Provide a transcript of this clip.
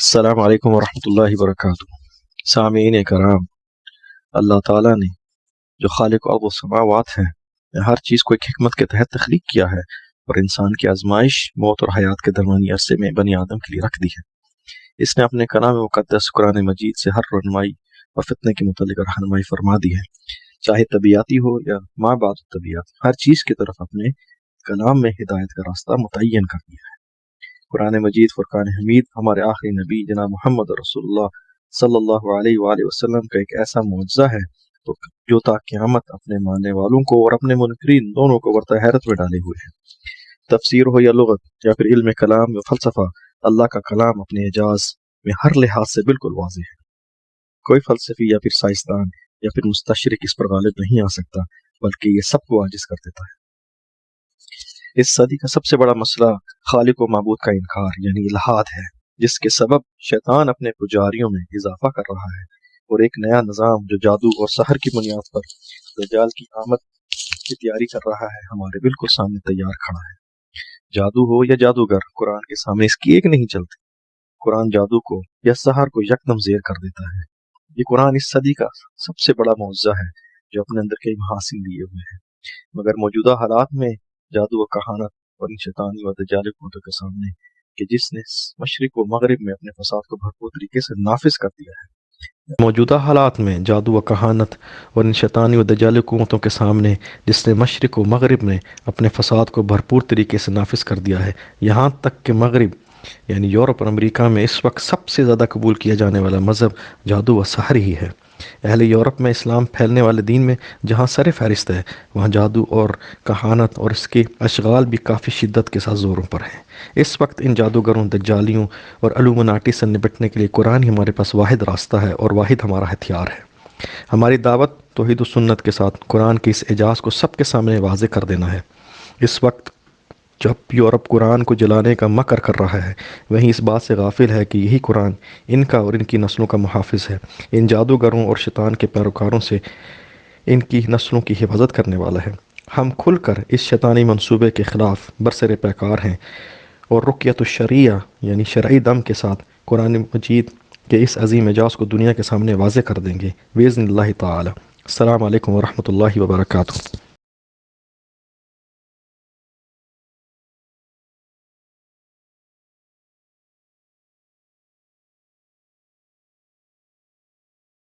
السلام علیکم ورحمۃ اللہ وبرکاتہ۔ سامعین کرام، اللہ تعالیٰ نے جو خالق ارض و سماوات ہے، ہر چیز کو ایک حکمت کے تحت تخلیق کیا ہے اور انسان کی آزمائش موت اور حیات کے درمیانی عرصے میں بنی آدم کے لیے رکھ دی ہے۔ اس نے اپنے کلام مقدس قرآن مجید سے ہر رہنمائی اور فتنے کے متعلق رہنمائی فرما دی ہے، چاہے طبیعاتی ہو یا ما بعد الطبیعات، ہر چیز کی طرف اپنے کلام میں ہدایت کا راستہ متعین کر دیا ہے۔ قرآن مجید فرقان حمید ہمارے آخری نبی جناب محمد رسول اللہ صلی اللہ علیہ وآلہ وسلم کا ایک ایسا معجزہ ہے جو تا قیامت اپنے ماننے والوں کو اور اپنے منکرین دونوں کو ورطہ حیرت میں ڈالے ہوئے ہے۔ تفسیر ہو یا لغت یا پھر علم کلام یا فلسفہ، اللہ کا کلام اپنے اعجاز میں ہر لحاظ سے بالکل واضح ہے۔ کوئی فلسفی یا پھر سائنسدان یا پھر مستشرق اس پر غالب نہیں آ سکتا، بلکہ یہ سب کو عاجز کر دیتا ہے۔ اس صدی کا سب سے بڑا مسئلہ خالق و معبود کا انکار یعنی الحاد ہے، جس کے سبب شیطان اپنے پجاریوں میں اضافہ کر رہا ہے اور ایک نیا نظام جو جادو اور سحر کی بنیاد پر دجال کی آمد کی تیاری کر رہا ہے ہمارے بالکل سامنے تیار کھڑا ہے۔ جادو ہو یا جادوگر، قرآن کے سامنے اس کی ایک نہیں چلتی۔ قرآن جادو کو یا سحر کو یکدم زیر کر دیتا ہے۔ یہ قرآن اس صدی کا سب سے بڑا معجزہ ہے جو اپنے اندر کئی محاسن لیے ہوئے ہے، مگر موجودہ حالات میں جادو و کہانت اور ان شیطانی و دجالی قوتوں کے سامنے کہ جس نے مشرق و مغرب میں اپنے فساد کو بھرپور طریقے سے نافذ کر دیا ہے، موجودہ حالات میں جادو و کہانت اور ان شیطانی و دجالی قوتوں کے سامنے جس نے مشرق و مغرب میں اپنے فساد کو بھرپور طریقے سے نافذ کر دیا ہے، یہاں تک کہ مغرب یعنی یورپ اور امریکہ میں اس وقت سب سے زیادہ قبول کیا جانے والا مذہب جادو و سحر ہی ہے۔ اہل یورپ میں اسلام پھیلنے والے دین میں جہاں سر فہرست ہے، وہاں جادو اور کہانت اور اس کے اشغال بھی کافی شدت کے ساتھ زوروں پر ہیں۔ اس وقت ان جادوگروں، دجالیوں اور علومناٹی سے نپٹنے کے لیے قرآن ہی ہمارے پاس واحد راستہ ہے اور واحد ہمارا ہتھیار ہے۔ ہماری دعوت توحید و سنت کے ساتھ قرآن کے اس اعجاز کو سب کے سامنے واضح کر دینا ہے۔ اس وقت جب یورپ قرآن کو جلانے کا مکر کر رہا ہے، وہیں اس بات سے غافل ہے کہ یہی قرآن ان کا اور ان کی نسلوں کا محافظ ہے، ان جادوگروں اور شیطان کے پیروکاروں سے ان کی نسلوں کی حفاظت کرنے والا ہے۔ ہم کھل کر اس شیطانی منصوبے کے خلاف برسر پیکار ہیں اور رقیت الشریعہ یعنی شرعی دم کے ساتھ قرآن مجید کے اس عظیم اعجاز کو دنیا کے سامنے واضح کر دیں گے بإذن اللہ تعالی۔ السلام علیکم ورحمۃ اللہ وبرکاتہ۔